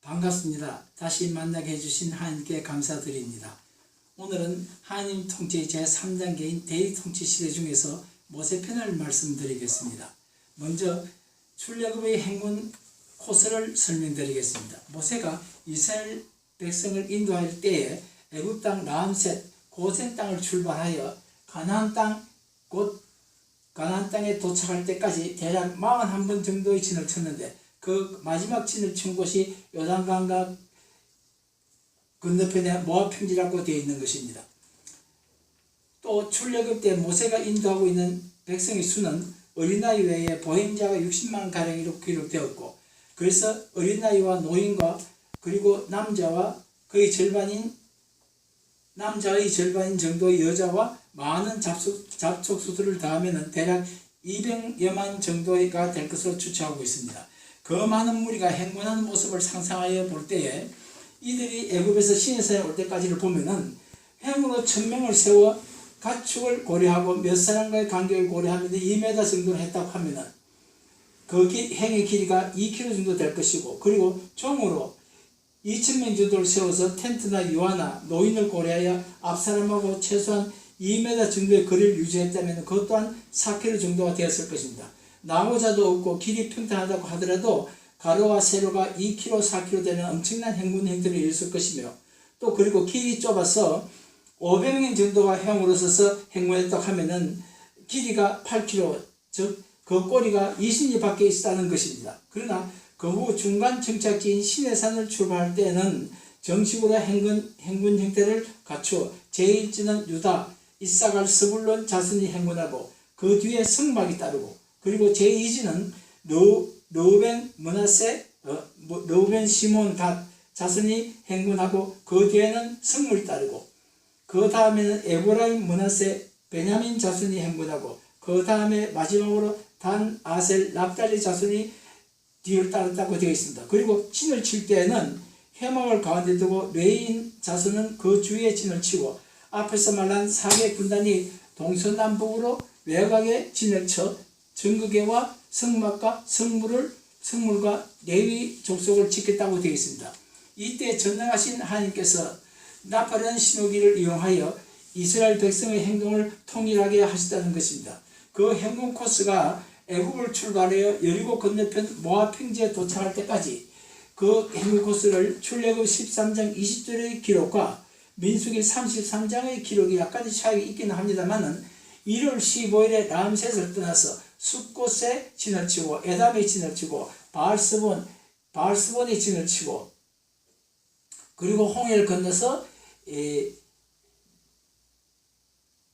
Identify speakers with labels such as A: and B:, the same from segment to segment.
A: 반갑습니다. 다시 만나게 해주신 하나님께 감사드립니다. 오늘은 하나님 통치 제3단계인 대리통치 시대 중에서 모세편을 말씀드리겠습니다. 먼저 출애굽의 행군 코스를 설명드리겠습니다. 모세가 이스라엘 백성을 인도할 때에 애굽 땅 라암셋 고센 땅을 출발하여 가나안 땅 곧 가나안 땅에 도착할 때까지 대략 41번 정도의 진을 쳤는데 그 마지막 진을 친 곳이 요단강과 건너편에 모압 평지라고 되어 있는 것입니다. 또 출애굽 때 모세가 인도하고 있는 백성의 수는 어린아이 외에 보행자가 60만 가량으로 기록되었고, 그래서 어린아이와 노인과 그리고 남자와 거의 남자의 절반인 정도의 여자와 많은 잡촉수들을 더하면 대략 200여만 정도가 될 것으로 추측하고 있습니다. 그 많은 무리가 행군하는 모습을 상상하여 볼 때에 이들이 애굽에서 시내산에 올 때까지를 보면은 행으로 1000명을 세워 가축을 고려하고 몇 사람과의 간격을 고려하면 2m 정도를 했다고 하면은 그 행의 길이가 2km 정도 될 것이고, 그리고 종으로 2000명 정도를 세워서 텐트나 유아나 노인을 고려하여 앞사람하고 최소한 2m 정도의 거리를 유지했다면 그것 또한 4km 정도가 되었을 것입니다. 나무자도 없고 길이 평탄하다고 하더라도 가로와 세로가 2km, 4km 되는 엄청난 행군 행태를 이뤘을 것이며, 또 그리고 길이 좁아서 500명 정도가 행으로 서서 행군했다고 하면은 길이가 8km, 즉 그 꼬리가 20리 밖에 있다는 것입니다. 그러나 그 후 중간 정착지인 시내산을 출발할 때는 정식으로 행군 형태를 갖추어 제1지는 유다, 이사갈, 스불론 자손이 행군하고 그 뒤에 성막이 따르고, 그리고 제2지는 르우벤, 므낫세, 르우벤, 시몬, 갓 자손이 행군하고 그 뒤에는 성물이 따르고, 그 다음에는 에브라임, 므낫세, 베냐민 자손이 행군하고 그 다음에 마지막으로 단, 아셀, 납달리 자손이 뒤를 따랐다고 되어 있습니다. 그리고 진을 칠 때에는 회막을 가운데 두고 레인 자손은 그 주위에 진을 치고 앞에서 말한 4개 군단이 동서남북으로 외곽에 진을 쳐 정극계와 성막과 성물과 레위 족속을 지켰다고 되어 있습니다. 이때 전능하신 하나님께서 나팔이라는 신호기를 이용하여 이스라엘 백성의 행동을 통일하게 하셨다는 것입니다. 그 행군 코스가 애굽을 출발하여 여리고 건너편 모압 평지에 도착할 때까지 그 행군 코스를 출애굽 13장 20절의 기록과 민수기 33장의 기록이 약간의 차이가 있기는 합니다만은 1월 15일에 라암셋을 떠나서 숫곳에 진을 치고 에담에 진을 치고 바알스본에 진을 치고, 그리고 홍해를 건너서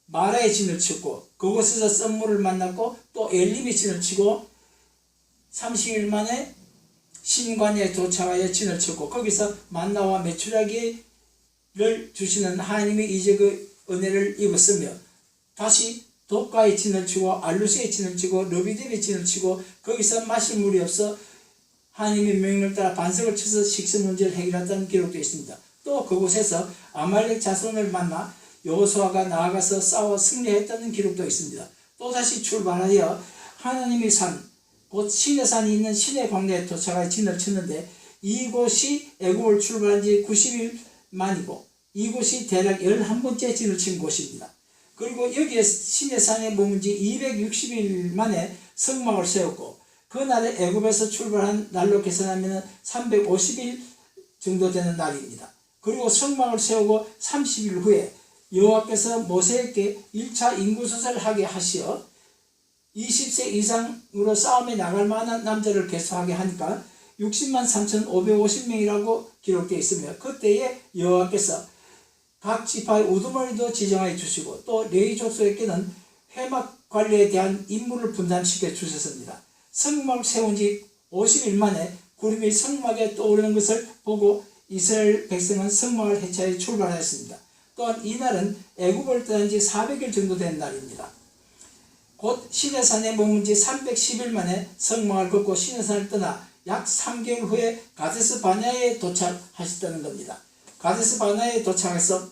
A: 마라에 진을 치고 그곳에서 썸물을 만났고 또 엘림에 진을 치고 30일 만에 신관에 도착하여 진을 쳤고 거기서 만나와 메추라기를 주시는 하나님의 이적의 은혜를 입었으며 다시 독가에 진을 치고 알루스에 진을 치고 르비딤에 진을 치고 거기서 마실 물이 없어 하나님의 명령을 따라 반석을 쳐서 식수 문제를 해결했다는 기록도 있습니다. 또 그곳에서 아말렉 자손을 만나 여호수아가 나아가서 싸워 승리했다는 기록도 있습니다. 또다시 출발하여 하나님의 산, 곧 시내산이 있는 시내 광야에 도착하여 진을 쳤는데 이곳이 애굽을 출발한 지 90일 만이고 이곳이 대략 11번째 진을 친 곳입니다. 그리고 여기에 시내산에 머문 지 260일 만에 성막을 세웠고 그날에 애굽에서 출발한 날로 계산하면 350일 정도 되는 날입니다. 그리고 성막을 세우고 30일 후에 여호와께서 모세에게 1차 인구조사를 하게 하시어 20세 이상으로 싸움에 나갈 만한 남자를 개수하게 하니까 60만 3,550명이라고 기록되어 있으며 그때에 여호와께서 각 지파의 우두머리도 지정하여 주시고 또 레위 족속에게는 회막 관리에 대한 임무를 분담시켜 주셨습니다. 성막을 세운 지 50일 만에 구름이 성막에 떠오르는 것을 보고 이스라엘 백성은 성막을 해체하여 출발하였습니다. 또한 이날은 애굽을 떠난 지 400일 정도 된 날입니다. 곧 시내산에 머문 지 310일 만에 성막을 걷고 시내산을 떠나 약 3개월 후에 가데스 바네아에 도착하셨다는 겁니다. 가데스 바네아에 도착해서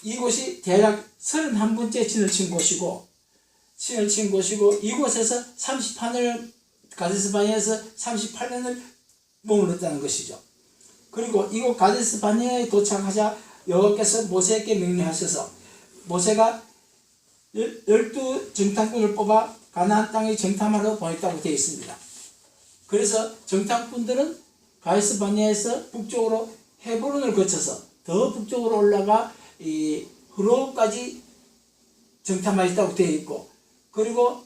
A: 이곳이 대략 31번째 진을 친 곳이고 이곳에서 가데스 바네아에서 38년을 머물렀다는 것이죠. 그리고 이곳 가데스 바네아에 도착하자 여호와께서 모세에게 명령하셔서 모세가 12 정탐꾼을 뽑아 가나안 땅에 정탐하러 보냈다고 되어 있습니다. 그래서 정탐꾼들은 가데스 바네아에서 북쪽으로 헤브론을 거쳐서 더 북쪽으로 올라가 이 흐로까지 정탐하였다고 되어 있고, 그리고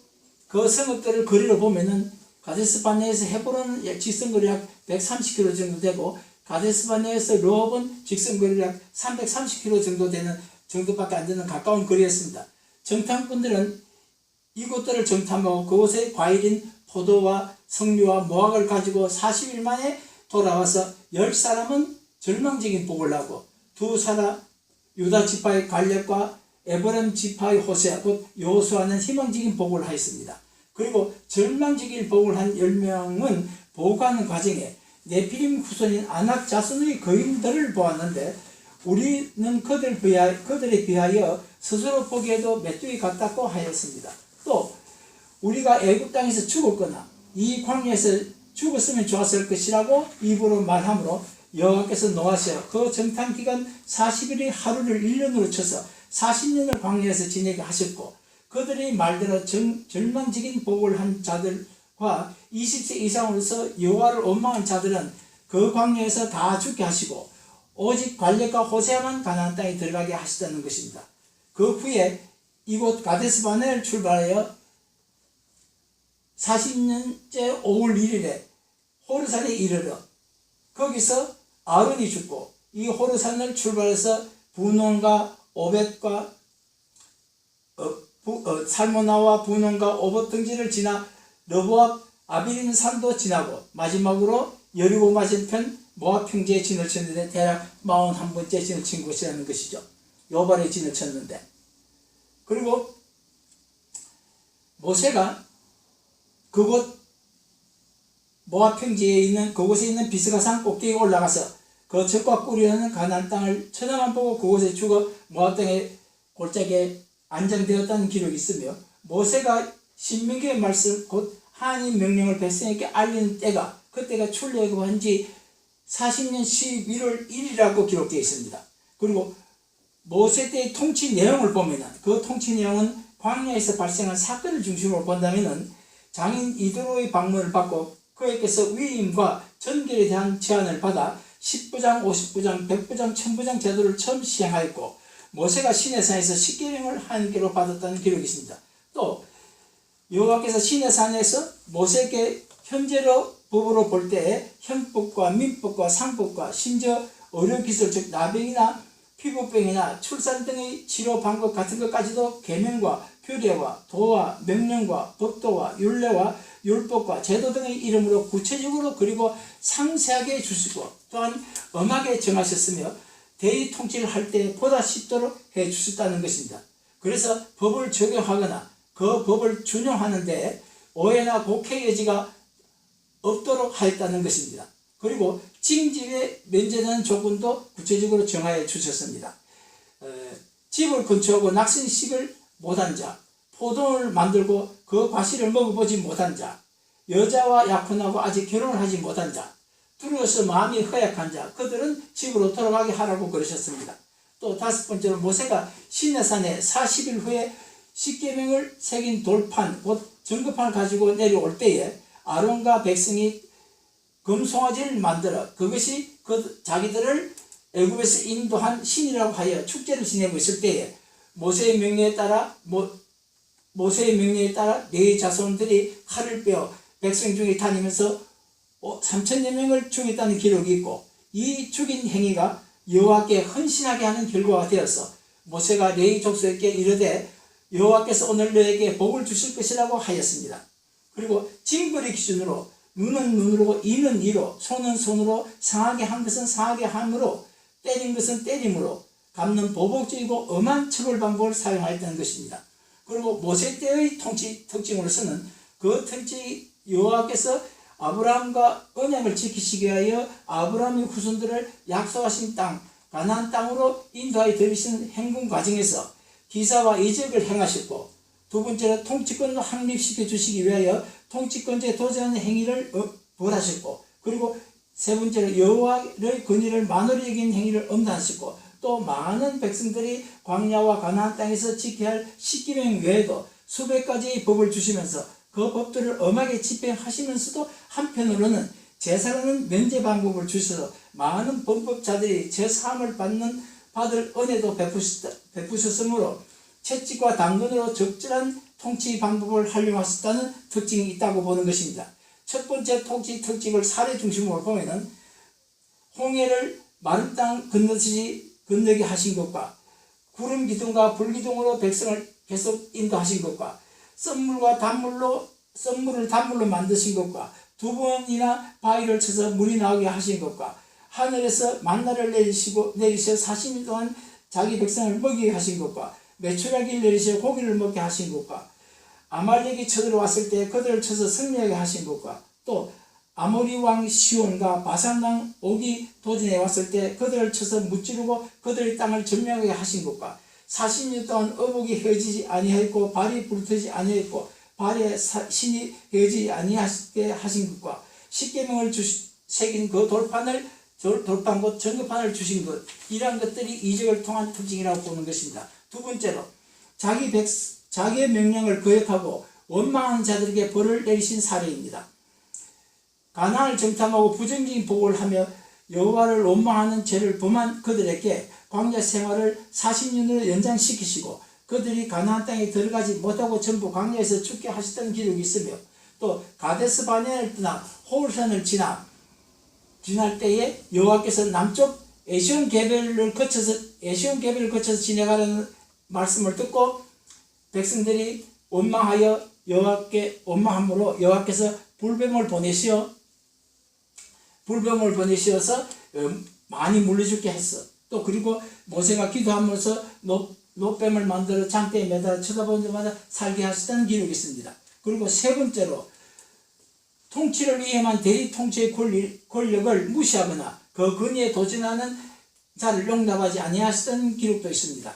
A: 그 성읍들을 거리로 보면은 가데스 바네아에서 헤브론은 직선거리 약 130km 정도 되고 가데스 바네아에서 르홉은 직선거리 약 330km 정도 되는 정도밖에 안 되는 가까운 거리였습니다. 정탐꾼들은 이곳들을 정탐하고 그곳의 과일인 포도와 석류와 모학을 가지고 40일 만에 돌아와서 10사람은 절망적인 복을 하고 2사람 유다 지파의 갈렙과 에브라임 지파의 호세 곧 여호수아는 희망적인 복을 하였습니다. 그리고 절망적인 복을 한 10명은 보고하는 과정에 네피림 후손인 아낙 자손의 거인들을 보았는데 우리는 그들에 비하여 스스로 보기에도 메뚜기 같다고 하였습니다. 또 우리가 애굽 땅에서 죽었거나 이 광야에서 죽었으면 좋았을 것이라고 입으로 말하므로 여호와께서 노하셔 그 정탐 기간 40일의 하루를 1년으로 쳐서 40년을 광야에서 지내게 하셨고, 그들의 말대로 절망적인 복을 한 자들과 20세 이상으로서 여호와를 원망한 자들은 그 광야에서 다 죽게 하시고 오직 갈렙과 호세아만 가나안 땅에 들어가게 하시다는 것입니다. 그 후에 이곳 가데스 바네아를 출발하여 40년째 5월 1일에 호르산에 이르러 거기서 아론이 죽고 이 호르산을 출발해서 분홍과 오벳과 살모나와 분홍과 오벳 등지를 지나 르보압 아비림 산도 지나고 마지막으로 여리고 맞은편 모압 평지에 진을 쳤는데 대략 41번째 진을 친 곳이라는 것이죠. 요발에 진을 쳤는데, 그리고 모세가 그곳 모압 평지에 있는 그곳에 있는 비스가산 꼭대기에 올라가서 그 적과 꿀이라는 가나안 땅을 쳐다만 보고 그곳에 죽어 모압 땅의 골짜기에 안정되었다는 기록이 있으며, 모세가 신명기의 말씀 곧 하나님 명령을 백성에게 알리는 때가 그때가 출애굽한 지 40년 11월 1일이라고 기록되어 있습니다. 그리고 모세 때의 통치 내용을 보면은 그 통치 내용은 광야에서 발생한 사건을 중심으로 본다면은 장인 이드로의 방문을 받고 그에게서 위임과 전결에 대한 제안을 받아 10부장, 50부장, 100부장, 1000부장 제도를 처음 시행하였고, 모세가 시내산에서 십계명을 하나님께로 받았다는 기록이 있습니다. 또 여호와께서 시내산에서 모세에게 현재로 법으로 볼 때에 형법과 민법과 상법과 심지어 의료기술 즉 나병이나 피부병이나 출산 등의 치료 방법 같은 것까지도 계명과 규례와 도와 명령과 법도와 율례와 율법과 제도 등의 이름으로 구체적으로 그리고 상세하게 주시고 또한 엄하게 정하셨으며 대의 통치를 할 때 보다 쉽도록 해 주셨다는 것입니다. 그래서 법을 적용하거나 그 법을 준용하는 데 오해나 곡해 여지가 없도록 하였다는 것입니다. 그리고 징집에 면제되는 조건도 구체적으로 정하여 주셨습니다. 집을 건축하고 낙선식을 못한 자, 포도를 만들고 그 과실을 먹어보지 못한 자, 여자와 약혼하고 아직 결혼을 하지 못한 자, 두려워서 마음이 허약한 자, 그들은 집으로 돌아가게 하라고 그러셨습니다. 또 5번째로 모세가 시내산에 40일 후에 십계명을 새긴 돌판 곧 증거판을 가지고 내려올 때에 아론과 백성이 금송아지를 만들어 그것이 자기들을 애굽에서 인도한 신이라고 하여 축제를 지내고 있을 때에 모세의 명령에 따라 네 자손들이 칼을 빼어 백성 중에 다니면서 3천여 명을 죽였다는 기록이 있고, 이 죽인 행위가 여호와께 헌신하게 하는 결과가 되어서 모세가 레위 족속에게 이르되 여호와께서 오늘 너에게 복을 주실 것이라고 하였습니다. 그리고 징벌의 기준으로 눈은 눈으로 이는 이로 손은 손으로 상하게 한 것은 상하게 함으로 때린 것은 때림으로 갚는 보복적이고 엄한 처벌 방법을 사용하였다는 것입니다. 그리고 모세 때의 통치 특징으로서는 그 통치 여호와께서 아브라함과 언약을 지키시기 위하여 아브라함의 후손들을 약속하신 땅 가나안 땅으로 인도하여 들이신 행군 과정에서 기사와 이적을 행하셨고, 두 번째로 통치권을 확립시켜 주시기 위하여 통치권자에 도전하는 행위를 벌하셨고, 그리고 세 번째로 여호와의 권위를 만으로 여긴 행위를 엄단하시고 또 많은 백성들이 광야와 가나안 땅에서 지켜야 할 십계명 외에도 수백 가지의 법을 주시면서 그 법들을 엄하게 집행하시면서도 한편으로는 제사라는 면제 방법을 주셔서 많은 범법자들이 제사함을 받을 은혜도 베푸셨으므로 채찍과 당근으로 적절한 통치 방법을 활용하셨다는 특징이 있다고 보는 것입니다. 첫 번째 통치 특징을 사례 중심으로 보면은 홍해를 마른 땅 건너게 하신 것과 구름 기둥과 불 기둥으로 백성을 계속 인도하신 것과 썸물을 단물로 만드신 것과 두 번이나 바위를 쳐서 물이 나오게 하신 것과 하늘에서 만나를 내리셔 40일 동안 자기 백성을 먹이게 하신 것과 메추라기를 내리셔 고기를 먹게 하신 것과 아말렉이 쳐들어왔을 때 그들을 쳐서 승리하게 하신 것과 또 아모리 왕 시온과 바산 왕 옥이 도전해 왔을 때 그들을 쳐서 무찌르고 그들의 땅을 점령하게 하신 것과 40년 동안 어복이 헤어지지 아니하였고 발이 부르트지 아니하였고 발에 신이 헤어지지 아니하게 하신 것과 십계명을 새긴 그 돌판 곧 전거판을 주신 것, 이러한 것들이 이적을 통한 특징이라고 보는 것입니다. 두 번째로 자기의 명령을 거역하고 원망하는 자들에게 벌을 내리신 사례입니다. 가나안을 정탐하고 부정적인 보고를 하며 여호와를 원망하는 죄를 범한 그들에게 광야 생활을 40년으로 연장시키시고 그들이 가나안 땅에 들어가지 못하고 전부 광야에서 죽게 하셨다는 기록이 있으며 또 가데스 바네아를 떠나 호울산을 지날 때에 여호와께서 남쪽 에시온 개별을 거쳐서 지나가는 말씀을 듣고 백성들이 원망하여 원망함으로 여호와께서 불뱀을 보내시어서 많이 물려죽게 했어. 또 그리고 모세가 기도하면서 노뱀을 만들어 장대에 매달아 쳐다보는 데마다 살게 하셨다는 기록이 있습니다. 그리고 세 번째로 통치를 위해만 대리 통치의 권력을 무시하거나 그 권위에 도전하는 자를 용납하지 아니하셨다는 기록도 있습니다.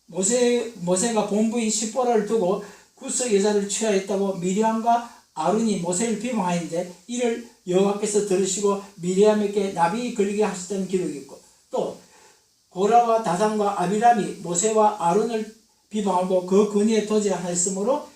A: 모세가 본부인 십보라를 두고 구스 여자를 취하였다고 미리암과 아론이 모세를 비방하였는데 이를 여호와께서 들으시고 미리암에게 나병이 걸리게 하셨다는 기록이 있고 또 고라와 다단과 아비람이 모세와 아론을 비방하고 그 권위에 도전하였으므로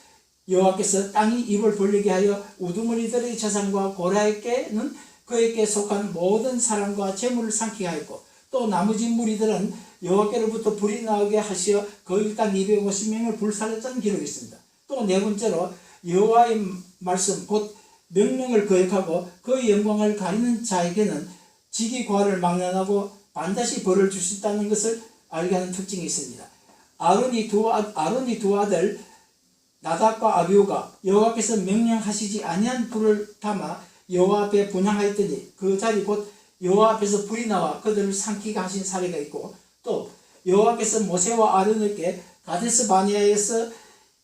A: 여호와께서 땅이 입을 벌리게 하여 우두머리들의 재산과 고라에게는 그에게 속한 모든 사람과 재물을 삼키게 하였고 또 나머지 무리들은 여호와께로부터 불이 나오게 하시어 그 일당 250명을 불살렸다는 기록이 있습니다. 또 네 번째로 여호와의 말씀 곧 명령을 거역하고 그 영광을 가리는 자에게는 직위과를 망연하고 반드시 벌을 주셨다는 것을 알게 하는 특징이 있습니다. 아론이 두 아들 나답과 아비후가 여호와께서 명령하시지 아니한 불을 담아 여호와 앞에 분향하였더니 그 자리 곧 여호와 앞에서 불이 나와 그들을 삼키게 하신 사례가 있고 또 여호와께서 모세와 아론에게 가데스 바네아에서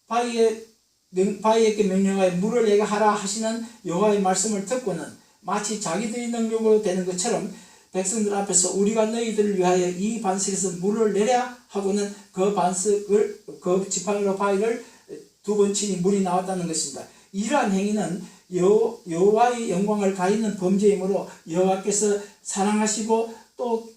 A: 바위에게 명령하여 물을 내게 하라 하시는 여호와의 말씀을 듣고는 마치 자기들의 능력으로 되는 것처럼 백성들 앞에서 우리가 너희들을 위하여 이 반석에서 물을 내랴 하고는 그 지팡이로 바위를 두 번 치니 물이 나왔다는 것입니다. 이러한 행위는 여호와의 영광을 가리는 범죄이므로 여호와께서 사랑하시고 또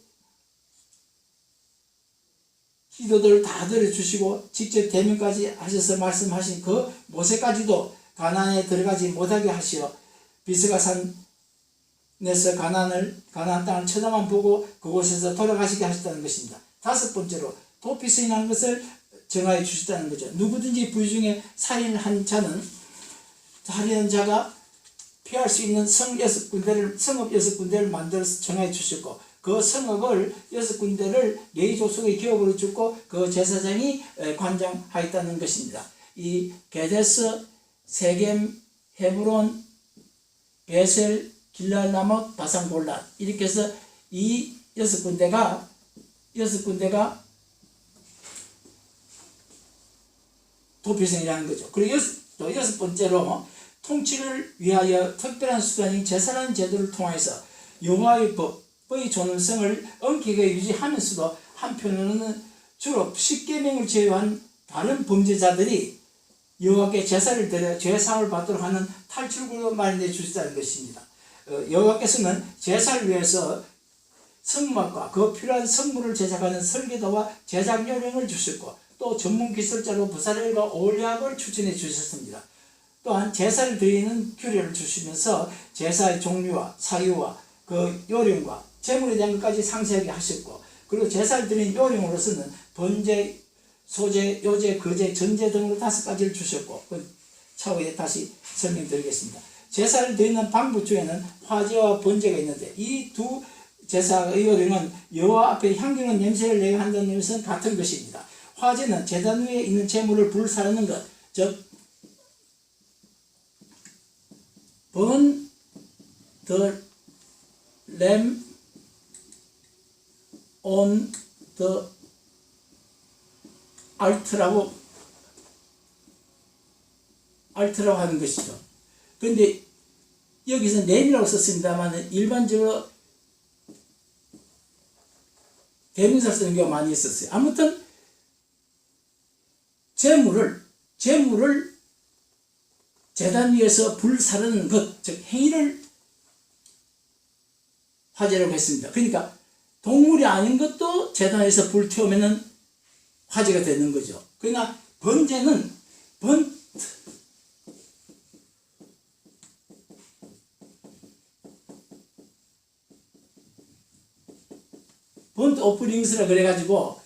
A: 기도들을 다 들어주시고 직접 대면까지 하셔서 말씀하신 그 모세까지도 가나안에 들어가지 못하게 하시어 비스가산에서 가나안 땅을 쳐다만 보고 그곳에서 돌아가시게 하셨다는 것입니다. 다섯 번째로 도피성이라는 것을 정하여 주셨다는 거죠. 누구든지 부위 중에 살인한 자가 피할 수 있는 성읍 6군데를 만들어서 정하여 주셨고 그 성읍을 6군데를 레위 족속의 기업으로 주고 그 제사장이 관장하였다는 것입니다. 이 게데스, 세겜, 헤브론, 베셀, 길랄라못, 바산 골란 이렇게 해서 이 6군데가 도피성이라는 거죠. 그리고 또 여섯 번째로 통치를 위하여 특별한 수단인 제사라는 제도를 통해서 여호와의 법의 존엄성을 엄격하게 유지하면서도 한편으로는 주로 십계명을 제외한 다른 범죄자들이 여호와께 제사를 드려 죄사함을 받도록 하는 탈출구로 마련해 주셨다는 것입니다. 여호와께서는 제사를 위해서 성막과 그 필요한 성물을 제작하는 설계도와 제작 요령을 주셨고 또 전문 기술자로 부사렐과 올리압을 추천해 주셨습니다. 또한 제사를 드리는 규례를 주시면서 제사의 종류와 사유와 그 요령과 제물에 대한 것까지 상세하게 하셨고 그리고 제사를 드리는 요령으로서는 번제, 소제, 요제, 거제, 전제 등으로 5가지를 주셨고 그 차후에 다시 설명드리겠습니다. 제사를 드리는 방법 중에는 화제와 번제가 있는데 이 두 제사의 요령은 여호와 앞에 향기로운 냄새를 내게 한다는 의미에서는 같은 것입니다. 화제는 제단 위에 있는 제물을 불사르는 것, 즉 burn the lamb on the altar라고 하는 것이죠. 그런데 여기서 램이라고 썼습니다만 일반적으로 대명사를 쓰는 경우가 많이 있었어요. 아무튼 제물을 제단 위에서 불사르는 것, 즉 행위를 화제라고 했습니다. 그러니까 동물이 아닌 것도 제단에서 불 태우면은 화제가 되는 거죠. 그러나 번제는 번트 오프링스라 그래가지고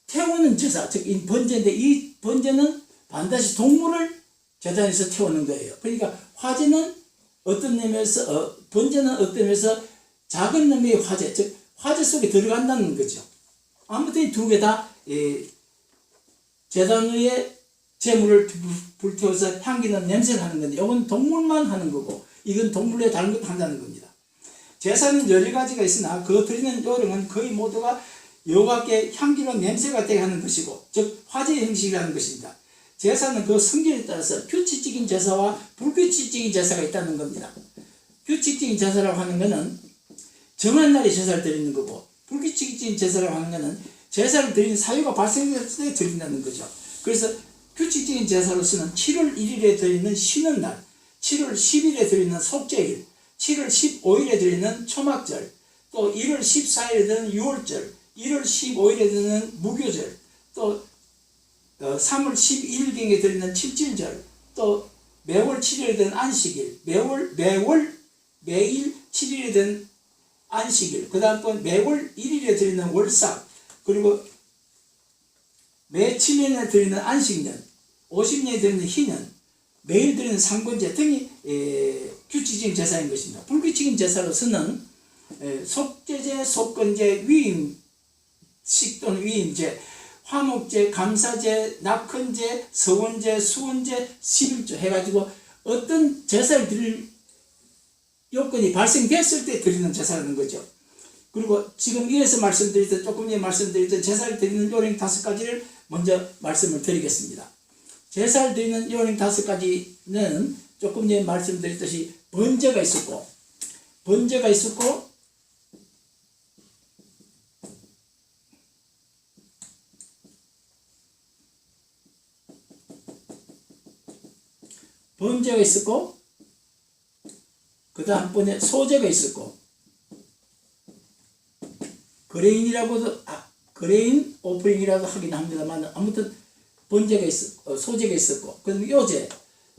A: 태우는 제사, 즉 이 번제인데 이 번제는 반드시 동물을 제단에서 태우는 거예요. 그러니까 화제는 어떤 의미에서 번제는 어떤 의미에서 작은 의미의 화제, 즉 화제 속에 들어간다는 거죠. 아무튼 이 두 개 다 제단 위에 제물을 불태워서 향기는 냄새를 하는 건데 이건 동물만 하는 거고 이건 동물 외에 다른 것도 한다는 겁니다. 제사는 여러 가지가 있으나 그 드리는 요령은 거의 모두가 여호와께 향기로운 냄새가 되게 하는 것이고 즉 화제의 형식이라는 것입니다. 제사는 그 성질에 따라서 규칙적인 제사와 불규칙적인 제사가 있다는 겁니다. 규칙적인 제사라고 하는 것은 정한 날에 제사를 드리는 거고 불규칙적인 제사라고 하는 것은 제사를 드리는 사유가 발생했을 때 드린다는 거죠. 그래서 규칙적인 제사로서는 7월 1일에 드리는 쉬는 날, 7월 10일에 드리는 속죄일, 7월 15일에 드리는 초막절, 또 1월 14일에 드리는 유월절, 1월 15일에 드리는 무교절, 또 3월 12일경에 드리는 칠칠절, 또 매월 7일에 드리는 안식일, 매일 7일에 드리는 안식일, 그 다음 매월 1일에 드리는 월삭, 그리고 매 7년에 드리는 안식년, 50년에 드리는 희년, 매일 드리는 상번제 등이 규칙적인 제사인 것입니다. 불규칙적인 제사로서는 속죄제, 속건제, 위임식 또는 위임제, 화목제, 감사제, 낙헌제, 서원제, 수원제, 11조 해가지고 어떤 제사를 드릴 요건이 발생됐을 때 드리는 제사라는 거죠. 그리고 지금 위에서 말씀드렸던 조금 전에 말씀드렸던 제사를 드리는 요령 5가지를 먼저 말씀을 드리겠습니다. 제사를 드리는 요령 5가지는 조금 전에 말씀드렸듯이 번제가 있었고 그 다음번에 소제가 있었고 그레인 오프링이라고 하긴 합니다만 아무튼 번제가 있었고 소제가 있었고 그다음에 요제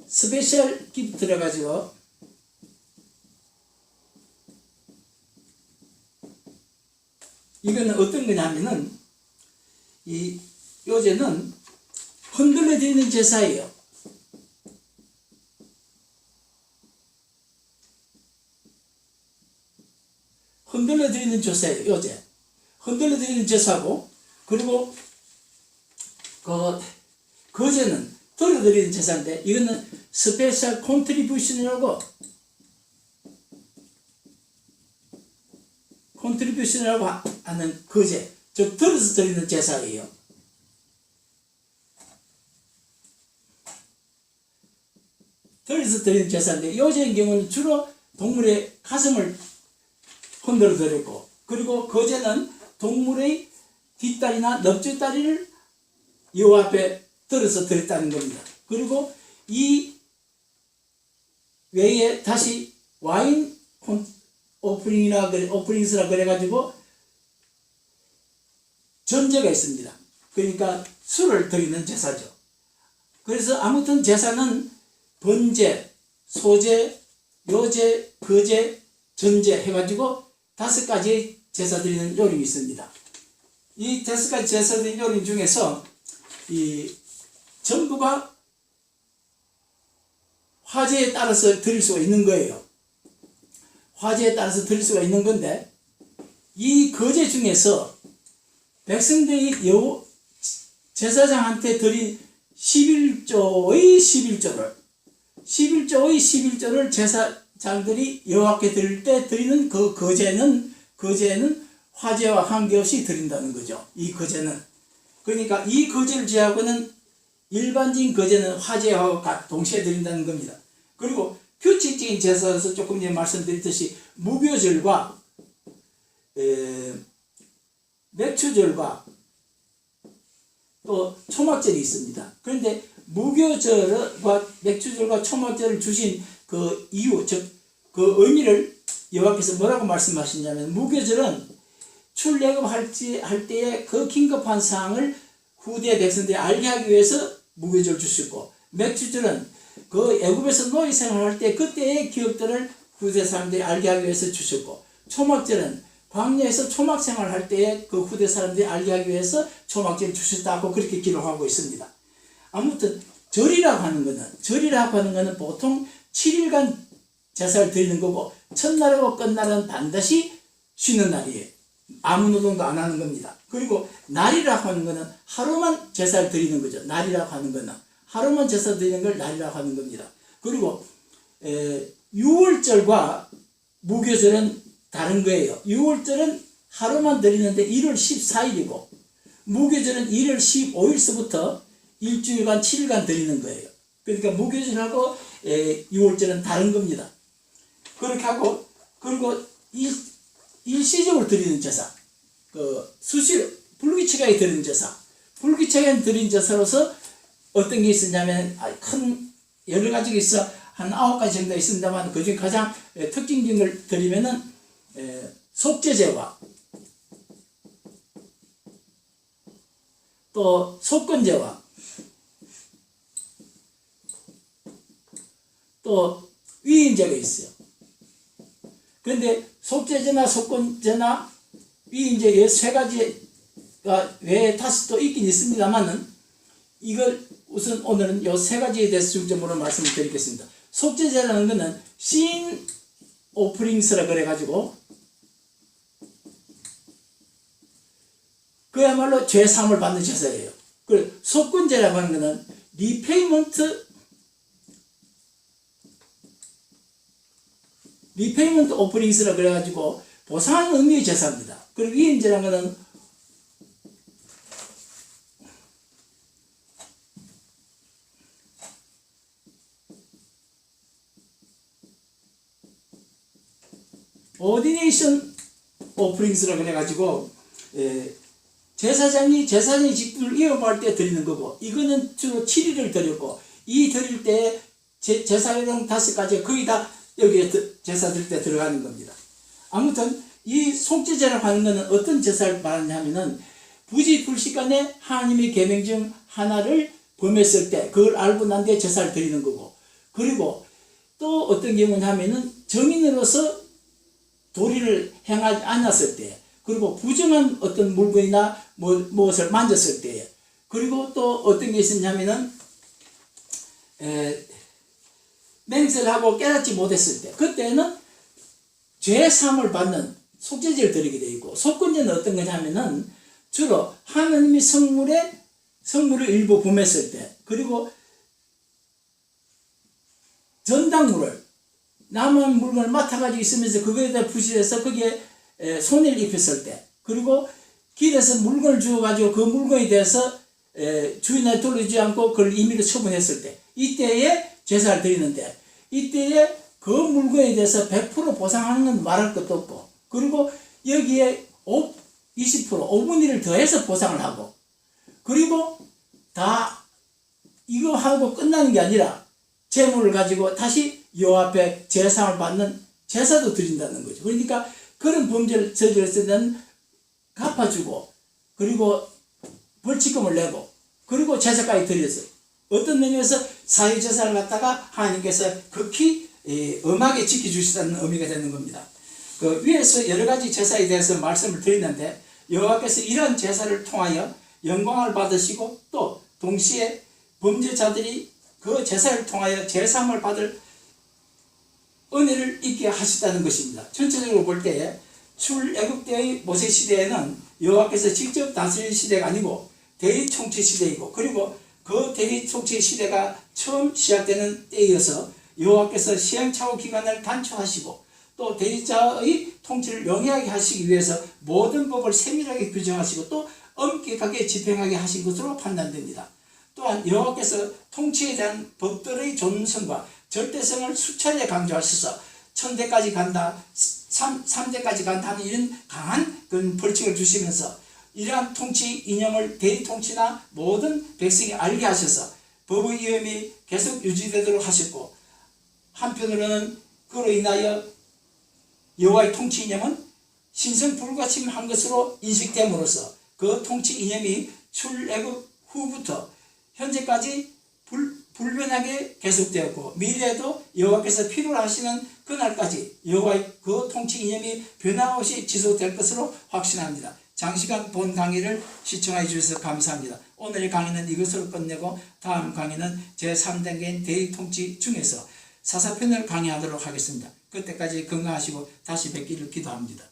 A: 스페셜 기프트라 가지고 이거는 어떤 거냐면은 이 요제는 흔들려 드리는 제사예요. 흔들려 드리는 제사예요. 요제 흔들려 드리는 제사고 그리고 거제는 들어 드리는 제사인데 이거는 스페셜 컨트리뷰션이라고 하는 거제, 즉 들어서 드리는 제사예요. 들어서 드리는 제사인데 요제의 경우는 주로 동물의 가슴을 흔들어 드렸고 그리고 거제는 동물의 뒷다리나 넙죽다리를 여호와 앞에 들어서 드렸다는 겁니다. 그리고 이 외에 다시 와인 오프닝스라 그래가지고 전제가 있습니다. 그러니까 술을 드리는 제사죠. 그래서 아무튼 제사는 번제, 소제, 요제, 거제, 전제 해가지고 5가지 제사 드리는 요령이 있습니다. 이 5가지 제사 드리는 요령 중에서 이 전부가 화제에 따라서 드릴 수가 있는 거예요. 화제에 따라서 드릴 수가 있는 건데, 이 거제 중에서 백성들이 제사장한테 드린 11조의 11조를 제사장들이 여호와께 드릴 때 드리는 그 거제는 화제와 관계없이 드린다는 거죠. 이 거제는. 그러니까 이 거제를 제하고는 일반적인 거제는 화제와 동시에 드린다는 겁니다. 그리고 규칙적인 제사에서 조금 전에 말씀드렸듯이 무교절과 맥추절과 또 초막절이 있습니다. 그런데 무교절과 맥추절과 초막절을 주신 그 이유, 즉 그 의미를 여호와께서 뭐라고 말씀하시냐면, 무교절은 출애굽할 때의 그 긴급한 사항을 후대 백성들이 알게 하기 위해서 무교절 주시고, 맥추절은 그 애굽에서 노예 생활할 때 그때의 기억들을 후대 사람들이 알게 하기 위해서 주셨고, 초막절은 광야에서 초막 생활할 때에 그 후대 사람들이 알게 하기 위해서 초막절을 주셨다고 그렇게 기록하고 있습니다. 아무튼 절이라고 하는 것은 보통 7일간 제사를 드리는 거고, 첫날하고 끝날은 반드시 쉬는 날이에요. 아무 노동도 안 하는 겁니다. 그리고 날이라고 하는 것은 하루만 제사를 드리는 거죠. 날이라고 하는 것은 하루만 제사 드리는 걸 날이라고 하는 겁니다. 그리고 6월절과 무교절은 다른 거예요. 6월절은 하루만 드리는데 1월 14일이고, 무교절은 1월 15일서부터 일주일간 7일간 드리는 거예요. 그러니까 무교절하고 6월절은 다른 겁니다. 그렇게 하고, 그리고 일시적으로 드리는 제사, 불규칙하게 드리는 제사, 불규칙하게 드리는 제사로서 어떤 게 있었냐면, 큰 여러 가지가 있어 한 9가지 정도 있습니다만, 그중에 가장 특징적인 걸 드리면은 속죄제와 또 속건제와 또 위임제가 있어요. 그런데 속죄제나 속건제나 위임제 이 3가지가 외에 다시 또 있긴 있습니다만은, 이걸 우선 오늘은 이 3가지에 대해서 중점으로 말씀을 드리겠습니다. 속죄제라는 것은 신 오프링스라 그래가지고 그야말로 죄 사함을 받는 제사예요. 그리고 속건제라고 하는 것은 리페이먼트 오프닝스라 그래가지고 보상하는 의미의 제사입니다. 그리고 위임제라는 것은 오디네이션 오프닝스라 그래가지고 제사장이 직분을 이어갈 때 드리는 거고, 이거는 주로 7일을 드렸고, 이 드릴 때 제사용 5가지 거의 다 여기에 제사 드릴 때 들어가는 겁니다. 아무튼 이 속죄제라고 하는 것은 어떤 제사를 말하냐면은, 부지불식간에 하나님의 계명 중 하나를 범했을 때 그걸 알고 난 뒤에 제사를 드리는 거고, 그리고 또 어떤 경우냐면은 정인으로서 도리를 행하지 않았을 때, 그리고 부정한 어떤 물건이나 무엇을 만졌을 때, 그리고 또 어떤 게 있었냐면은 맹세를 하고 깨닫지 못했을 때, 그때는 죄 사함을 받는 속죄제를 드리게 되어 있고, 속건제는 어떤 거냐면은 주로 하나님이 성물을 일부 범했을 때, 그리고 전당물을 남은 물건을 맡아가지고 있으면서 그거에 대해 부실해서 거기에 손해를 입혔을 때, 그리고 길에서 물건을 주어가지고 그 물건에 대해서 주인한테 돌려주지 않고 그걸 임의로 처분했을 때, 이때에 제사를 드리는데, 이때에 그 물건에 대해서 100% 보상하는 건 말할 것도 없고, 그리고 여기에 20% 5분의 1을 더해서 보상을 하고, 그리고 다 이거 하고 끝나는 게 아니라 재물을 가지고 다시 여호와 앞에 제사를 받는 제사도 드린다는 거죠. 그러니까 그런 범죄를 저질렀을 때는 갚아주고 그리고 벌칙금을 내고 그리고 제사까지 드려서 어떤 의미에서 사유제사를 갖다가 하나님께서 극히 엄하게 지켜주시다는 의미가 되는 겁니다. 그 위에서 여러 가지 제사에 대해서 말씀을 드렸는데 여호와께서 이러한 제사를 통하여 영광을 받으시고 또 동시에 범죄자들이 그 제사를 통하여 제사함을 받을 은혜를 있게 하셨다는 것입니다. 전체적으로 볼 때에 출애굽때의 모세 시대에는 여호와께서 직접 다스릴 시대가 아니고 대리 통치 시대이고 그리고 그 대리 통치 시대가 처음 시작되는 때이어서 여호와께서 시행착오 기간을 단축하시고 또 대리자의 통치를 용이하게 하시기 위해서 모든 법을 세밀하게 규정하시고 또 엄격하게 집행하게 하신 것으로 판단됩니다. 또한 여호와께서 통치에 대한 법들의 존성과 절대성을 수차례 강조하셔서 천대까지 간다, 3대까지 간다는 이런 강한 그런 벌칙을 주시면서 이러한 통치 이념을 대통치나 모든 백성이 알게 하셔서 법의 위엄이 계속 유지되도록 하셨고 한편으로는 그로 인하여 여호와의 통치 이념은 신성불가침한 것으로 인식됨으로써 그 통치 이념이 출애굽 후부터 현재까지 불변하게 계속되었고 미래에도 여호와께서 필요로 하시는 그날까지 여호와의 그 통치 이념이 변함없이 지속될 것으로 확신합니다. 장시간 본 강의를 시청해 주셔서 감사합니다. 오늘의 강의는 이것으로 끝내고 다음 강의는 제3단계인 대의통치 중에서 사사편을 강의하도록 하겠습니다. 그때까지 건강하시고 다시 뵙기를 기도합니다.